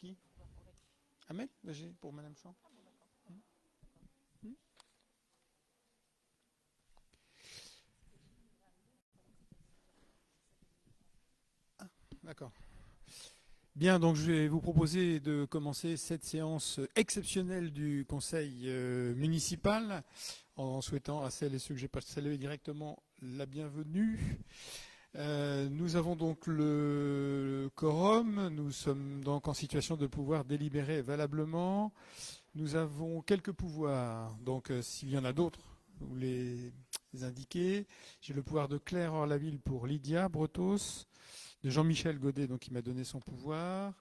qui? Amel? J'ai pour Madame Champ. Hmm. D'accord. Bien, donc je vais vous proposer de commencer cette séance exceptionnelle du Conseil municipal en souhaitant à celles et ceux que j'ai pas salués directement la bienvenue. Nous avons donc le quorum, nous sommes donc en situation de pouvoir délibérer valablement. Nous avons quelques pouvoirs, donc s'il y en a d'autres, vous les indiquez. J'ai le pouvoir de Claire Orlaville pour Lydia Bretos, de Jean-Michel Godet, donc qui m'a donné son pouvoir,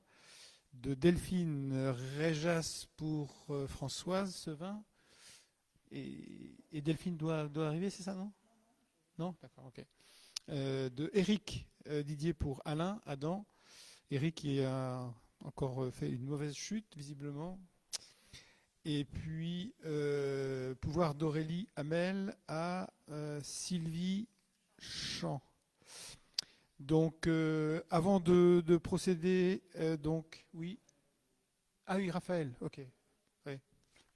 de Delphine Réjas pour Françoise Sevin. Et Delphine doit arriver, c'est ça, non? Non. D'accord, ok. De Éric Didier pour Alain Adam. Éric qui a encore fait une mauvaise chute, visiblement. Et puis, pouvoir d'Aurélie Hamel à Sylvie Champ. Donc, avant de procéder, donc, oui. Ah oui, Raphaël, ok. Ouais.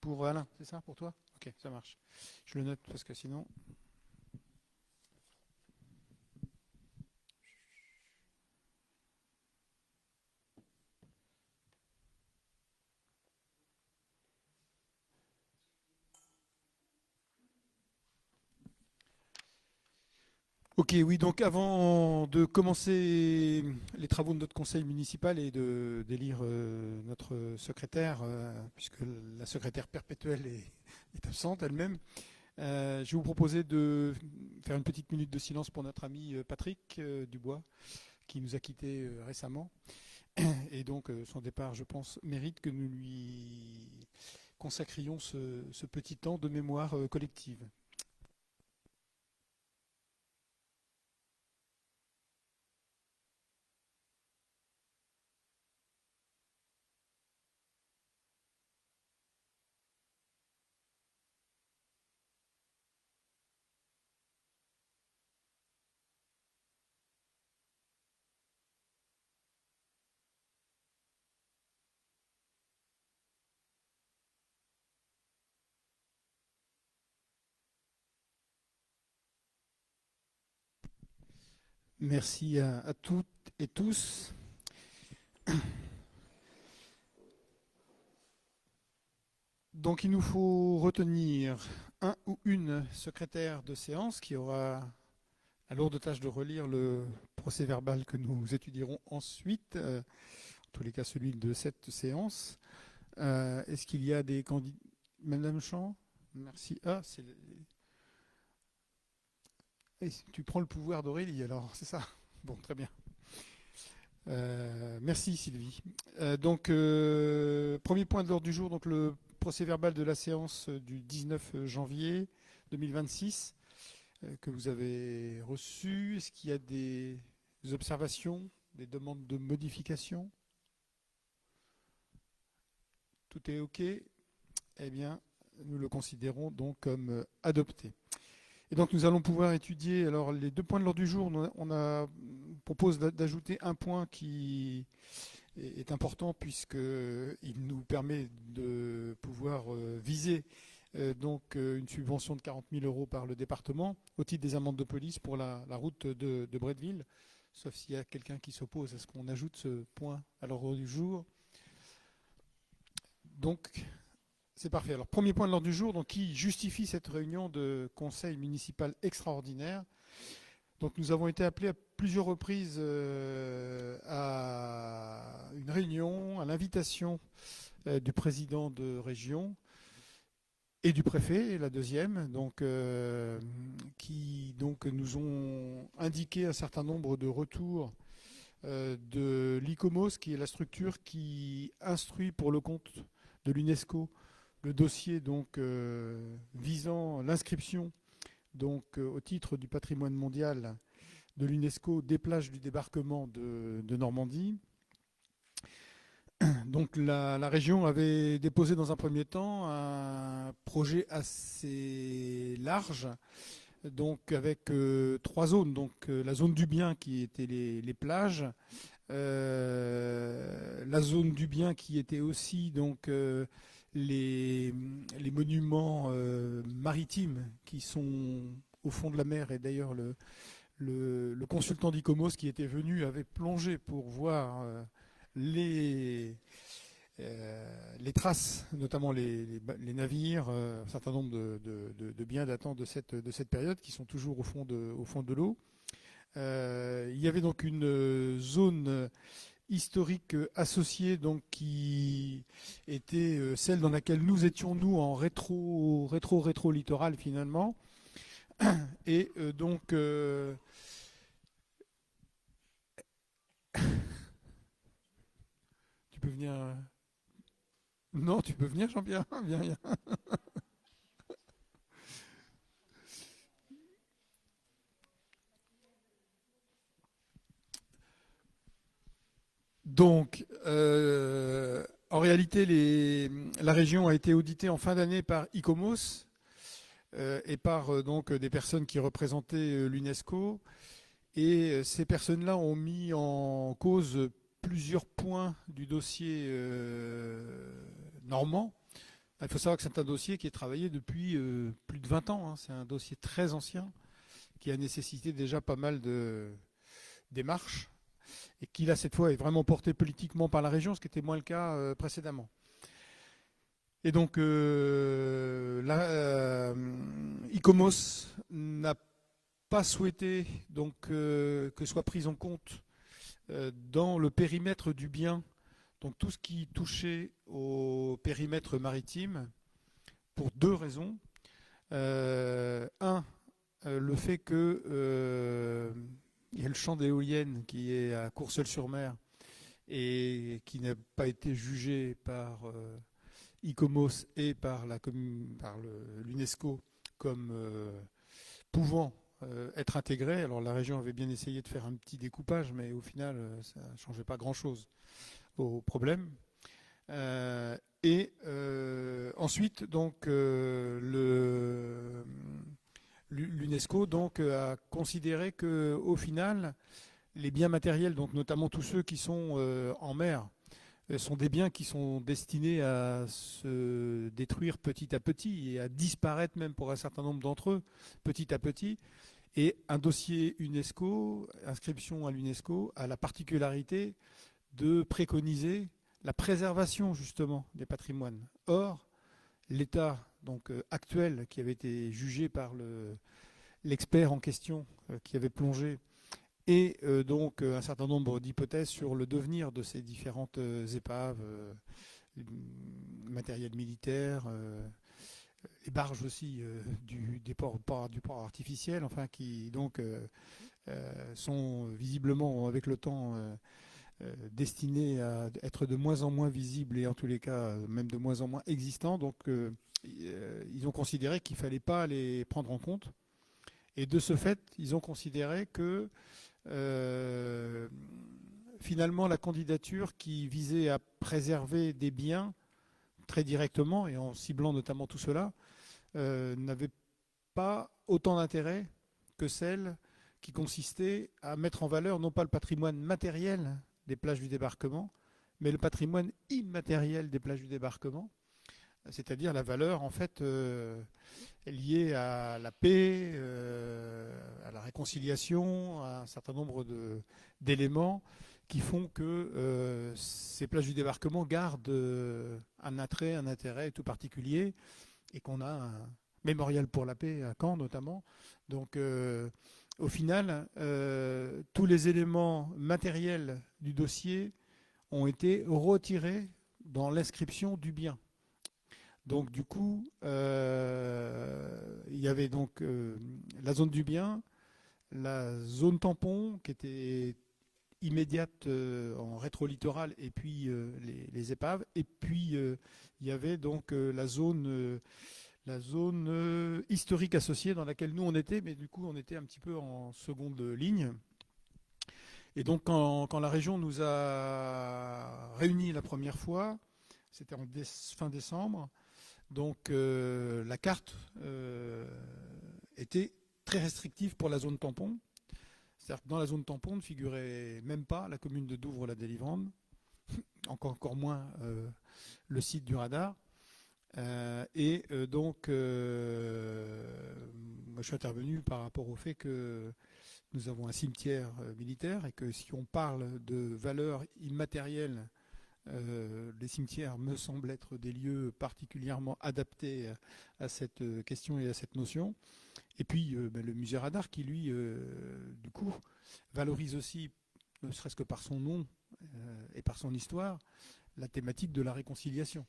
Pour Alain, c'est ça, pour toi? Ok, ça marche. Je le note parce que sinon. Ok, oui, donc avant de commencer les travaux de notre conseil municipal et d'élire notre secrétaire, puisque la secrétaire perpétuelle est absente elle-même, je vais vous proposer de faire une petite minute de silence pour notre ami Patrick Dubois, qui nous a quittés récemment. Et donc son départ, je pense, mérite que nous lui consacrions ce petit temps de mémoire collective. Merci à toutes et tous. Donc il nous faut retenir un ou une secrétaire de séance qui aura la lourde tâche de relire le procès verbal que nous étudierons ensuite, en tous les cas celui de cette séance. Est-ce qu'il y a des candidats? Madame Champ? Merci. Ah, tu prends le pouvoir d'Aurélie alors, c'est ça? Bon, très bien. Merci Sylvie. Premier point de l'ordre du jour, donc le procès verbal de la séance du 19 janvier 2026 que vous avez reçu. Est-ce qu'il y a des observations, des demandes de modification? Tout est OK? Eh bien, nous le considérons donc comme adopté. Et donc nous allons pouvoir étudier alors les deux points de l'ordre du jour. On propose d'ajouter un point qui est important puisqu'il nous permet de pouvoir viser une subvention de 40 000 euros par le département au titre des amendes de police pour la route de Bretteville, sauf s'il y a quelqu'un qui s'oppose à ce qu'on ajoute ce point à l'ordre du jour. Donc, c'est parfait. Alors, premier point de l'ordre du jour, donc, qui justifie cette réunion de conseil municipal extraordinaire. Donc, nous avons été appelés à plusieurs reprises à une réunion, à l'invitation du président de région et du préfet, la deuxième, qui donc nous ont indiqué un certain nombre de retours de l'ICOMOS, qui est la structure qui instruit pour le compte de l'UNESCO le dossier visant l'inscription au titre du patrimoine mondial de l'UNESCO des plages du débarquement de Normandie. Donc la région avait déposé dans un premier temps un projet assez large donc avec trois zones. Donc la zone du bien qui était les plages, la zone du bien qui était aussi donc les monuments maritimes qui sont au fond de la mer. Et d'ailleurs le consultant d'ICOMOS qui était venu avait plongé pour voir les, les traces, notamment les navires, un certain nombre de biens datant de cette période qui sont toujours au fond de l'eau. Il y avait donc une zone historique associée donc qui était celle dans laquelle nous étions nous en rétro littoral finalement. Et donc tu peux venir. Non, tu peux venir, Jean-Pierre. Viens, viens. Donc, en réalité, la région a été auditée en fin d'année par ICOMOS et par donc des personnes qui représentaient l'UNESCO. Et ces personnes-là ont mis en cause plusieurs points du dossier normand. Il faut savoir que c'est un dossier qui est travaillé depuis plus de 20 ans, hein. C'est un dossier très ancien qui a nécessité déjà pas mal de démarches et qui, là, cette fois, est vraiment porté politiquement par la région, ce qui était moins le cas précédemment. Et donc, ICOMOS n'a pas souhaité donc, que soit prise en compte dans le périmètre du bien, donc tout ce qui touchait au périmètre maritime, pour deux raisons. Un, le fait que il y a le champ d'éoliennes qui est à Courseulles-sur-Mer et qui n'a pas été jugé par ICOMOS et par l'UNESCO comme pouvant être intégré. Alors la région avait bien essayé de faire un petit découpage, mais au final, ça ne changeait pas grand-chose au problème. Et ensuite, donc, l'UNESCO donc, a considéré qu'au final, les biens matériels, donc notamment tous ceux qui sont en mer, sont des biens qui sont destinés à se détruire petit à petit et à disparaître même pour un certain nombre d'entre eux petit à petit. Et un dossier UNESCO, inscription à l'UNESCO, a la particularité de préconiser la préservation justement des patrimoines. Or, l'état donc actuel qui avait été jugé par l'expert en question qui avait plongé et donc un certain nombre d'hypothèses sur le devenir de ces différentes épaves, matériel militaire, les barges aussi du port artificiel, enfin qui donc sont visiblement avec le temps destinées à être de moins en moins visibles et en tous les cas même de moins en moins existants. Donc ils ont considéré qu'il ne fallait pas les prendre en compte. Et de ce fait, ils ont considéré que finalement la candidature qui visait à préserver des biens très directement et en ciblant notamment tout cela n'avait pas autant d'intérêt que celle qui consistait à mettre en valeur non pas le patrimoine matériel des plages du débarquement, mais le patrimoine immatériel des plages du débarquement, c'est-à-dire la valeur en fait liée à la paix, à la réconciliation, à un certain nombre d'éléments qui font que ces plages du débarquement gardent un attrait, un intérêt tout particulier et qu'on a un mémorial pour la paix à Caen notamment. Donc au final, tous les éléments matériels du dossier ont été retirés dans l'inscription du bien. Donc du coup, il y avait donc la zone du bien, la zone tampon qui était immédiate en rétro-littoral et puis les épaves. Et puis il y avait donc la zone historique associée dans laquelle nous on était, mais du coup on était un petit peu en seconde ligne. Et donc quand la région nous a réunis la première fois, c'était fin décembre, donc la carte était très restrictif pour la zone tampon. C'est-à-dire que dans la zone tampon ne figurait même pas la commune de Douvres-la-Délivrande, encore moins le site du radar. Donc, moi, je suis intervenu par rapport au fait que nous avons un cimetière militaire et que si on parle de valeurs immatérielles, les cimetières me semblent être des lieux particulièrement adaptés à cette question et à cette notion. Et puis le musée Radar qui, lui, du coup, valorise aussi, ne serait-ce que par son nom et par son histoire, la thématique de la réconciliation.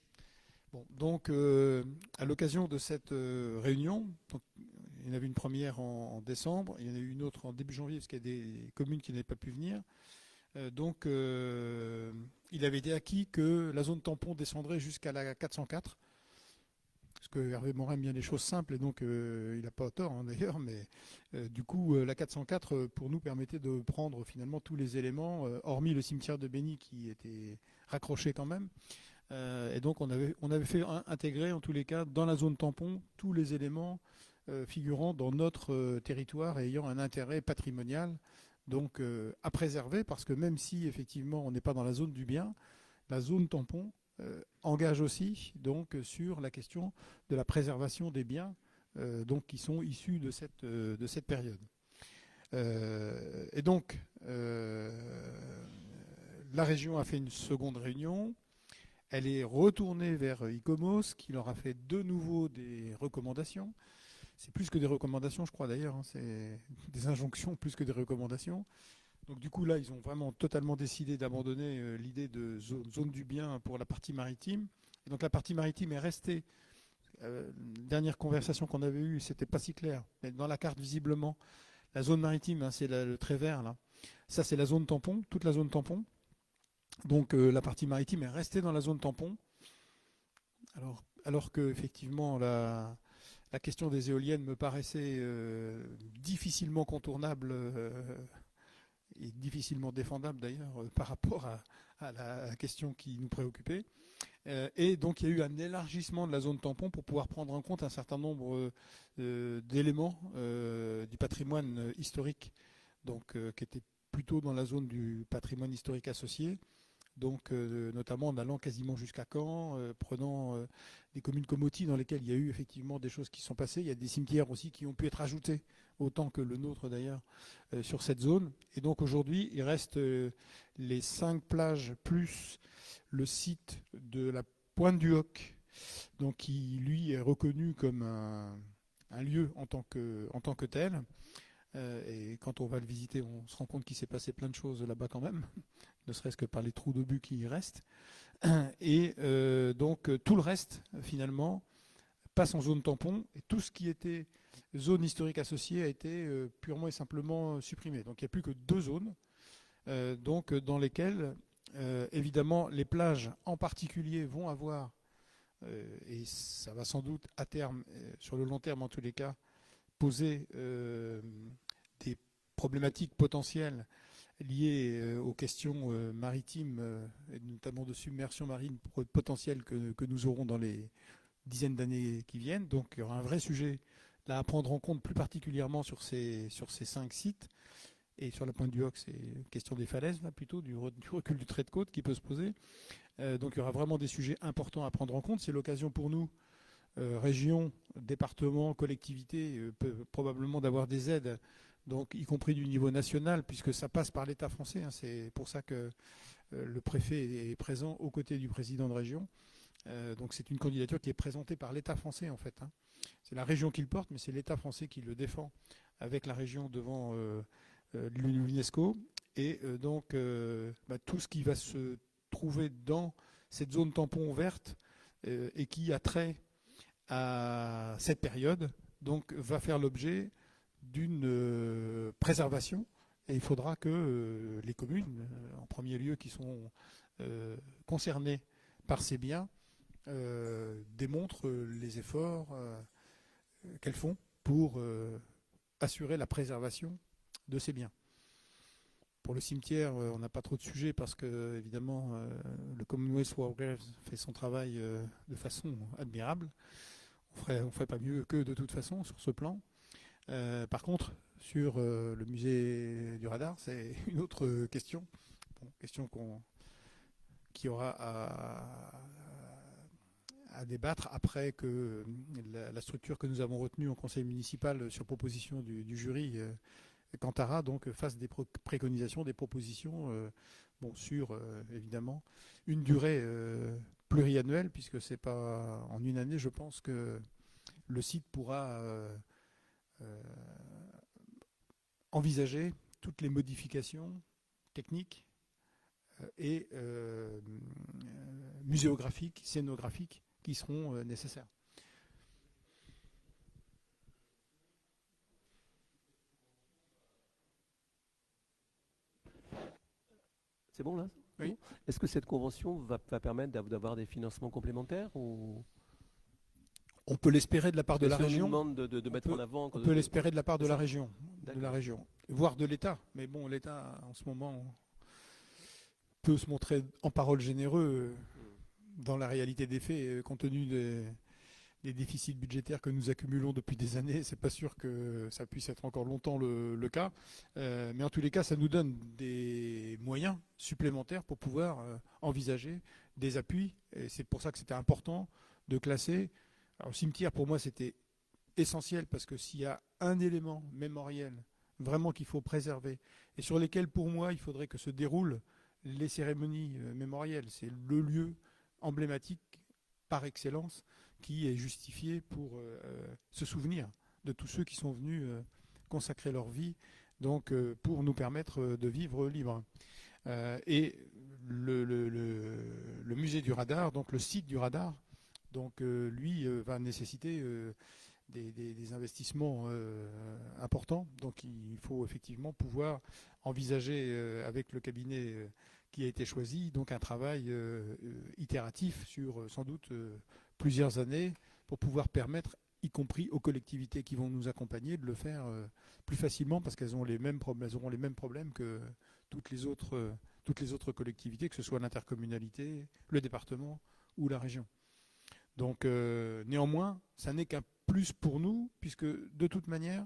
Bon, donc, à l'occasion de cette réunion, donc, il y en avait une première en décembre, il y en a eu une autre en début janvier, parce qu'il y a des communes qui n'avaient pas pu venir. Donc, il avait été acquis que la zone tampon descendrait jusqu'à la 404, parce que Hervé Morin aime bien les choses simples, et donc il n'a pas tort d'ailleurs, mais du coup, la 404, pour nous, permettait de prendre finalement tous les éléments, hormis le cimetière de Béni qui était raccroché quand même. Et donc on avait fait intégrer en tous les cas dans la zone tampon tous les éléments figurant dans notre territoire et ayant un intérêt patrimonial donc à préserver, parce que même si effectivement on n'est pas dans la zone du bien, la zone tampon engage aussi donc sur la question de la préservation des biens donc qui sont issus de cette période. Et donc la région a fait une seconde réunion. Elle est retournée vers ICOMOS, qui leur a fait de nouveau des recommandations. C'est plus que des recommandations, je crois d'ailleurs, hein, c'est des injonctions plus que des recommandations. Donc du coup, là, ils ont vraiment totalement décidé d'abandonner l'idée de zone du bien pour la partie maritime. Et donc la partie maritime est restée. Dernière conversation qu'on avait eue, c'était pas si clair. Mais dans la carte, visiblement, la zone maritime, hein, c'est le trait vert, là. Ça, c'est la zone tampon, toute la zone tampon. Donc la partie maritime est restée dans la zone tampon, alors que effectivement la question des éoliennes me paraissait difficilement contournable et difficilement défendable d'ailleurs par rapport à la question qui nous préoccupait. Et donc il y a eu un élargissement de la zone tampon pour pouvoir prendre en compte un certain nombre d'éléments du patrimoine historique, donc qui étaient plutôt dans la zone du patrimoine historique associé. Donc, notamment en allant quasiment jusqu'à Caen, prenant des communes comme Auty dans lesquelles il y a eu effectivement des choses qui sont passées. Il y a des cimetières aussi qui ont pu être ajoutés, autant que le nôtre d'ailleurs, sur cette zone. Et donc aujourd'hui, il reste les 5 plages plus le site de la Pointe du Hoc, donc qui lui est reconnu comme un lieu en tant que tel. Et quand on va le visiter, on se rend compte qu'il s'est passé plein de choses là-bas quand même, ne serait-ce que par les trous d'obus qui y restent. Et donc tout le reste, finalement, passe en zone tampon, et tout ce qui était zone historique associée a été purement et simplement supprimé. Donc il n'y a plus que 2 zones, donc dans lesquelles, évidemment, les plages en particulier vont avoir, et ça va sans doute à terme, sur le long terme en tous les cas, poser des problématiques potentielles liées aux questions maritimes, et notamment de submersion marine potentielle que nous aurons dans les dizaines d'années qui viennent. Donc il y aura un vrai sujet là à prendre en compte, plus particulièrement sur ces 5 sites. Et sur la Pointe du Hoc, c'est question des falaises, là, plutôt, du recul du trait de côte qui peut se poser. Donc il y aura vraiment des sujets importants à prendre en compte. C'est l'occasion pour nous, région, département, collectivité, probablement d'avoir des aides, donc y compris du niveau national, puisque ça passe par l'État français. Hein, c'est pour ça que le préfet est présent aux côtés du président de région. Donc c'est une candidature qui est présentée par l'État français en fait. Hein. C'est la région qui le porte, mais c'est l'État français qui le défend avec la région devant l'UNESCO. Et donc tout ce qui va se trouver dans cette zone tampon verte et qui a trait à cette période, donc va faire l'objet d'une préservation. Et il faudra que les communes, en premier lieu, qui sont concernées par ces biens, démontrent les efforts qu'elles font pour assurer la préservation de ces biens. Pour le cimetière, on n'a pas trop de sujets parce que, évidemment, le Commonwealth War Graves fait son travail de façon admirable. On ferait pas mieux que de toute façon sur ce plan. Par contre, sur le musée du radar, c'est une autre question. Bon, question qui aura à débattre après que la structure que nous avons retenue en conseil municipal sur proposition du jury Cantara donc fasse des préconisations, des propositions bon, sur évidemment une durée pluriannuelle, puisque c'est pas en une année, je pense que le site pourra euh, envisager toutes les modifications techniques et muséographiques, scénographiques qui seront nécessaires. C'est bon là? Oui. Bon. Est-ce que cette convention va permettre d'avoir des financements complémentaires ou On peut l'espérer de la part de la si on nous région. demande de mettre en avant On peut l'espérer de la part de la D'accord. région, voire de l'État. Mais bon, l'État en ce moment peut se montrer en parole généreux dans la réalité des faits, compte tenu des déficits budgétaires que nous accumulons depuis des années. C'est pas sûr que ça puisse être encore longtemps le cas. Mais en tous les cas, ça nous donne des moyens supplémentaires pour pouvoir envisager des appuis. Et c'est pour ça que c'était important de classer. Alors, le cimetière, pour moi, c'était essentiel, parce que s'il y a un élément mémoriel vraiment qu'il faut préserver et sur lesquels, pour moi, il faudrait que se déroulent les cérémonies mémorielles, c'est le lieu emblématique par excellence qui est justifié pour se souvenir de tous ceux qui sont venus consacrer leur vie donc pour nous permettre de vivre libre. Et le musée du radar, donc le site du radar, donc lui va nécessiter des investissements importants. Donc il faut effectivement pouvoir envisager avec le cabinet qui a été choisi donc un travail itératif sur sans doute plusieurs années pour pouvoir permettre, y compris aux collectivités qui vont nous accompagner, de le faire plus facilement, parce qu'elles ont elles auront les mêmes problèmes que toutes les autres collectivités, que ce soit l'intercommunalité, le département ou la région. Donc néanmoins, ça n'est qu'un plus pour nous, puisque de toute manière,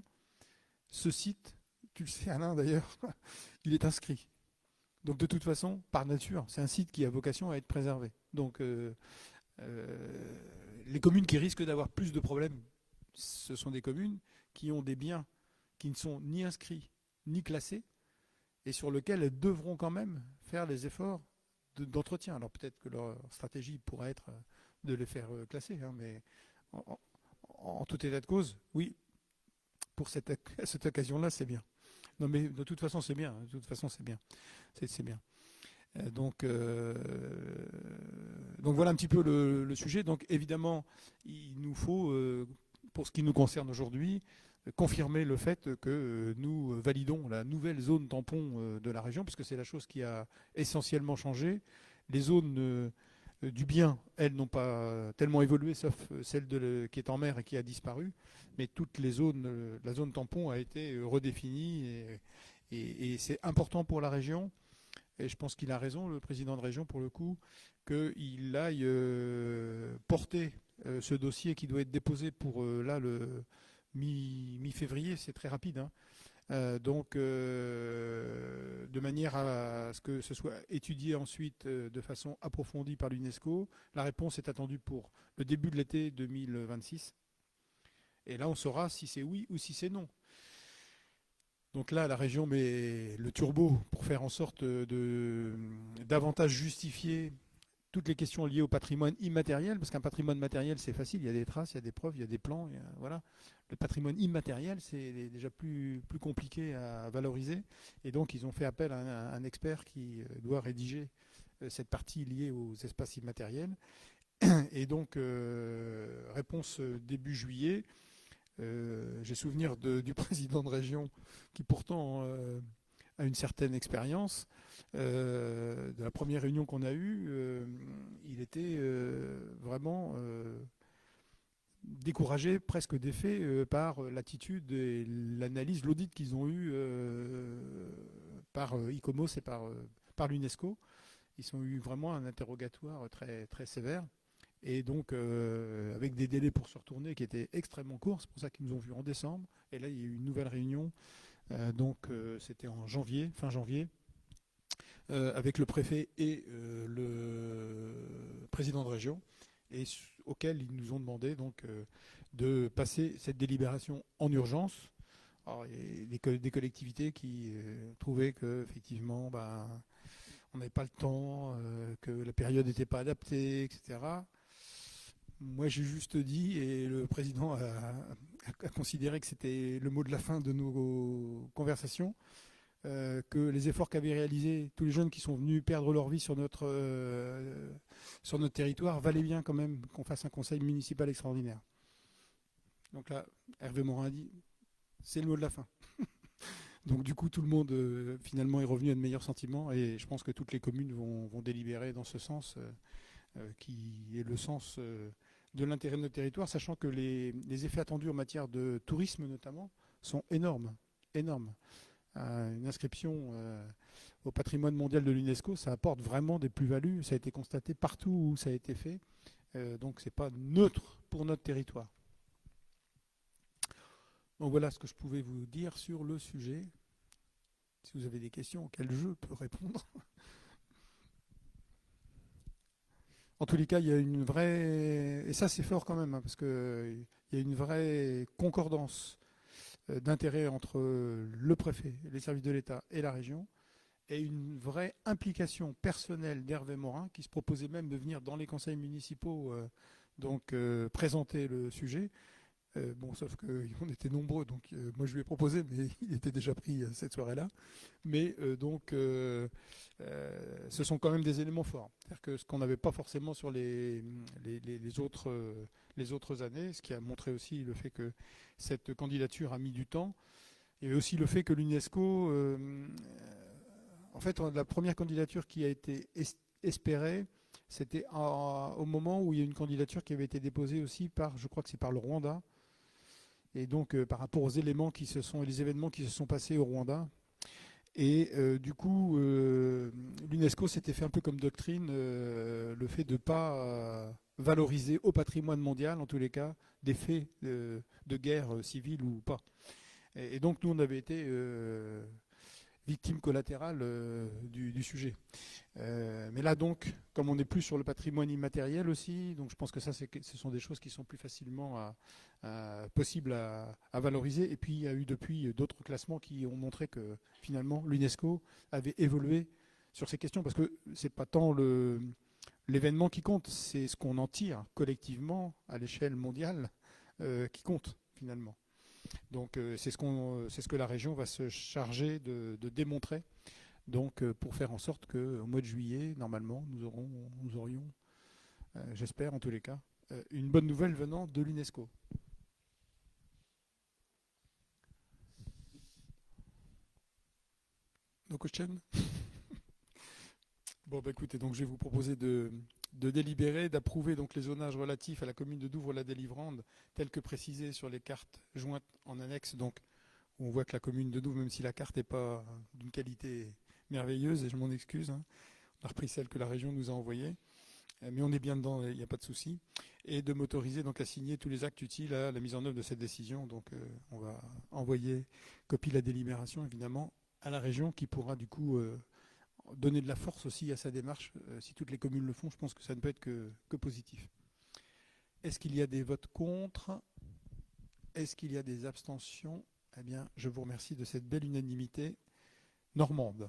ce site, tu le sais Alain d'ailleurs, il est inscrit. Donc de toute façon, par nature, c'est un site qui a vocation à être préservé. Donc les communes qui risquent d'avoir plus de problèmes, ce sont des communes qui ont des biens qui ne sont ni inscrits ni classés et sur lesquels elles devront quand même faire les efforts d'entretien. Alors peut-être que leur stratégie pourrait être de les faire classer, hein, mais en tout état de cause, oui, pour cette occasion-là, c'est bien. Non, mais de toute façon, c'est bien. De toute façon, c'est bien. C'est bien. Donc voilà un petit peu le sujet. Donc évidemment, il nous faut, pour ce qui nous concerne aujourd'hui, confirmer le fait que nous validons la nouvelle zone tampon de la région, puisque c'est la chose qui a essentiellement changé. Les zones du bien, elles n'ont pas tellement évolué, sauf celle qui est en mer et qui a disparu. Mais toutes les zones, la zone tampon a été redéfinie et c'est important pour la région. Et je pense qu'il a raison, le président de région, pour le coup, qu'il aille porter ce dossier qui doit être déposé pour là le mi-février, c'est très rapide. Hein. Donc, de manière à ce que ce soit étudié ensuite de façon approfondie par l'UNESCO. La réponse est attendue pour le début de l'été 2026. Et là, on saura si c'est oui ou si c'est non. Donc là, la région met le turbo pour faire en sorte de davantage justifier toutes les questions liées au patrimoine immatériel, parce qu'un patrimoine matériel, c'est facile, il y a des traces, il y a des preuves, il y a des plans, voilà. Le patrimoine immatériel, c'est déjà plus compliqué à valoriser, et donc ils ont fait appel à un expert qui doit rédiger cette partie liée aux espaces immatériels. Et donc, réponse début juillet. J'ai souvenir du président de région qui pourtant a une certaine expérience. De la première réunion qu'on a eue, il était vraiment découragé, presque défait par l'attitude et l'analyse, l'audit qu'ils ont eu par ICOMOS et par l'UNESCO. Ils ont eu vraiment un interrogatoire très, très sévère. Et donc, avec des délais pour se retourner qui étaient extrêmement courts, c'est pour ça qu'ils nous ont vus en décembre. Et là, il y a eu une nouvelle réunion, c'était en janvier, fin janvier, avec le préfet et le président de région, et auquel ils nous ont demandé donc de passer cette délibération en urgence. Alors, il y a des collectivités qui trouvaient que effectivement, on n'avait pas le temps, que la période n'était pas adaptée, etc. Moi, j'ai juste dit, et le président a considéré que c'était le mot de la fin de nos conversations, que les efforts qu'avaient réalisés tous les jeunes qui sont venus perdre leur vie sur notre territoire valaient bien quand même qu'on fasse un conseil municipal extraordinaire. Donc là, Hervé Morin a dit, c'est le mot de la fin. Donc du coup, tout le monde finalement est revenu à de meilleurs sentiments, et je pense que toutes les communes vont délibérer dans ce sens, qui est le sens de l'intérêt de notre territoire, sachant que les effets attendus en matière de tourisme notamment sont énormes. Énormes. Une inscription au patrimoine mondial de l'UNESCO, ça apporte vraiment des plus-values. Ça a été constaté partout où ça a été fait. Donc c'est pas neutre pour notre territoire. Donc voilà ce que je pouvais vous dire sur le sujet. Si vous avez des questions auxquelles je peux répondre. En tous les cas, il y a une vraie... Et ça, c'est fort quand même, hein, parce qu'il y a une vraie concordance d'intérêt entre le préfet, les services de l'État et la région, et une vraie implication personnelle d'Hervé Morin, qui se proposait même de venir dans les conseils municipaux présenter le sujet. Sauf qu'on était nombreux, donc moi je lui ai proposé, mais il était déjà pris cette soirée-là. Mais ce sont quand même des éléments forts. C'est-à-dire que ce qu'on n'avait pas forcément sur les autres années, ce qui a montré aussi le fait que cette candidature a mis du temps, et aussi le fait que l'UNESCO, en fait, la première candidature qui a été espérée, c'était au moment où il y a une candidature qui avait été déposée aussi par, je crois que c'est par le Rwanda, et donc par rapport aux les événements qui se sont passés au Rwanda. Et du coup, l'UNESCO s'était fait un peu comme doctrine le fait de ne pas valoriser au patrimoine mondial, en tous les cas, des faits de guerre civile ou pas. Et donc nous, on avait été victime collatérale du sujet. Mais là donc, comme on n'est plus sur le patrimoine immatériel aussi, donc je pense que ce sont des choses qui sont plus facilement possibles à valoriser. Et puis il y a eu depuis d'autres classements qui ont montré que finalement l'UNESCO avait évolué sur ces questions, parce que c'est pas tant l'événement qui compte, c'est ce qu'on en tire collectivement à l'échelle mondiale qui compte finalement. Donc c'est ce que la région va se charger de démontrer. Donc pour faire en sorte qu'au mois de juillet, normalement, nous aurions, j'espère en tous les cas, une bonne nouvelle venant de l'UNESCO. No question. Bon, écoutez, donc je vais vous proposer de délibérer, d'approuver donc les zonages relatifs à la commune de Douvres-la-Délivrande, tels que précisés sur les cartes jointes en annexe. Donc, on voit que la commune de Douvres, même si la carte n'est pas d'une qualité merveilleuse, et je m'en excuse, hein, on a repris celle que la région nous a envoyée, mais on est bien dedans, il n'y a pas de souci, et de m'autoriser donc à signer tous les actes utiles à la mise en œuvre de cette décision. Donc, on va envoyer copie de la délibération, évidemment, à la région, qui pourra du coup donner de la force aussi à sa démarche. Si toutes les communes le font, je pense que ça ne peut être que positif. Est-ce qu'il y a des votes contre? Est-ce qu'il y a des abstentions? Eh bien, je vous remercie de cette belle unanimité normande.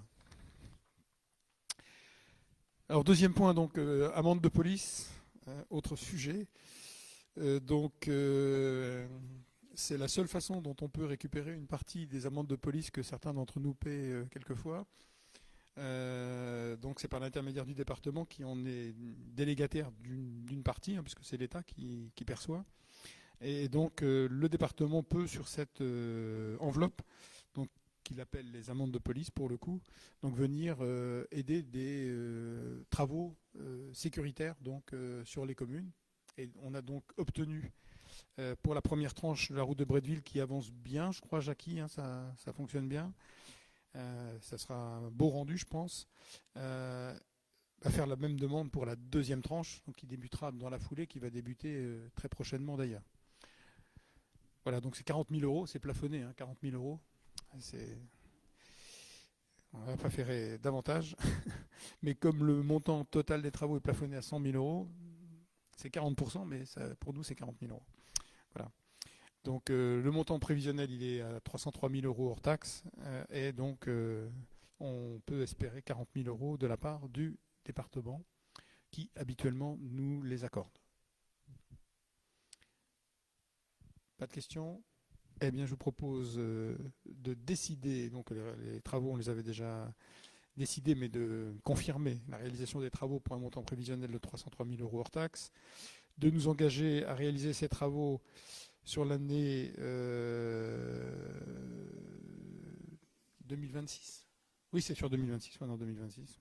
Alors, deuxième point, donc, amende de police, autre sujet. C'est la seule façon dont on peut récupérer une partie des amendes de police que certains d'entre nous paient quelquefois. Donc c'est par l'intermédiaire du département qui en est délégataire d'une partie, hein, puisque c'est l'État qui perçoit. Et donc le département peut, sur cette enveloppe, donc qu'il appelle les amendes de police pour le coup, donc venir aider des travaux sécuritaires donc sur les communes. Et on a donc obtenu pour la première tranche de la route de Bretteville, qui avance bien, je crois, Jackie, hein, ça fonctionne bien. Ça sera un beau rendu, je pense. va faire la même demande pour la deuxième tranche, donc qui débutera dans la foulée, qui va débuter très prochainement d'ailleurs. Voilà, donc c'est 40 000 euros, c'est plafonné, 40 000 euros. On va préférer davantage, mais comme le montant total des travaux est plafonné à 100 000 euros, c'est 40%, mais pour nous c'est 40 000 euros. Voilà. Donc le montant prévisionnel il est à 303 000 euros hors taxe, et donc on peut espérer 40 000 euros de la part du département qui habituellement nous les accorde. Pas de questions ? Eh bien, je vous propose de décider, donc les travaux, on les avait déjà décidés, mais de confirmer la réalisation des travaux pour un montant prévisionnel de 303 000 euros hors taxe, de nous engager à réaliser ces travaux sur l'année 2026. Oui, c'est sur 2026, non, 2026.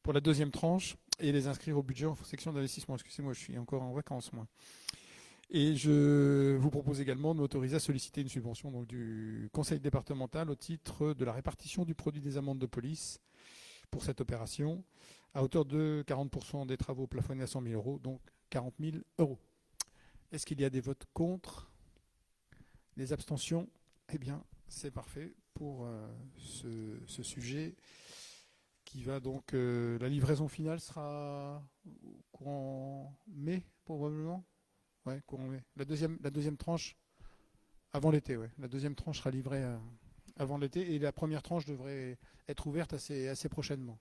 Pour la deuxième tranche, et les inscrire au budget en section d'investissement. Excusez-moi, je suis encore en vacances, moi. Et je vous propose également de m'autoriser à solliciter une subvention donc, du conseil départemental au titre de la répartition du produit des amendes de police pour cette opération, à hauteur de 40% des travaux plafonnés à 100 000 euros, donc 40 000 euros. Est-ce qu'il y a des votes contre ? Des abstentions ? Eh bien, c'est parfait pour ce sujet qui va donc... la livraison finale sera courant mai, probablement ? Ouais, courant mai. La deuxième tranche, avant l'été, ouais. La deuxième tranche sera livrée avant l'été et la première tranche devrait être ouverte assez prochainement.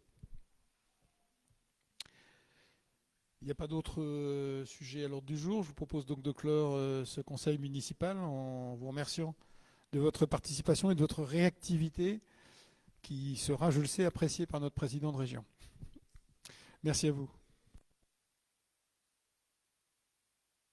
Il n'y a pas d'autres sujets à l'ordre du jour. Je vous propose donc de clore ce conseil municipal en vous remerciant de votre participation et de votre réactivité qui sera, je le sais, appréciée par notre président de région. Merci à vous.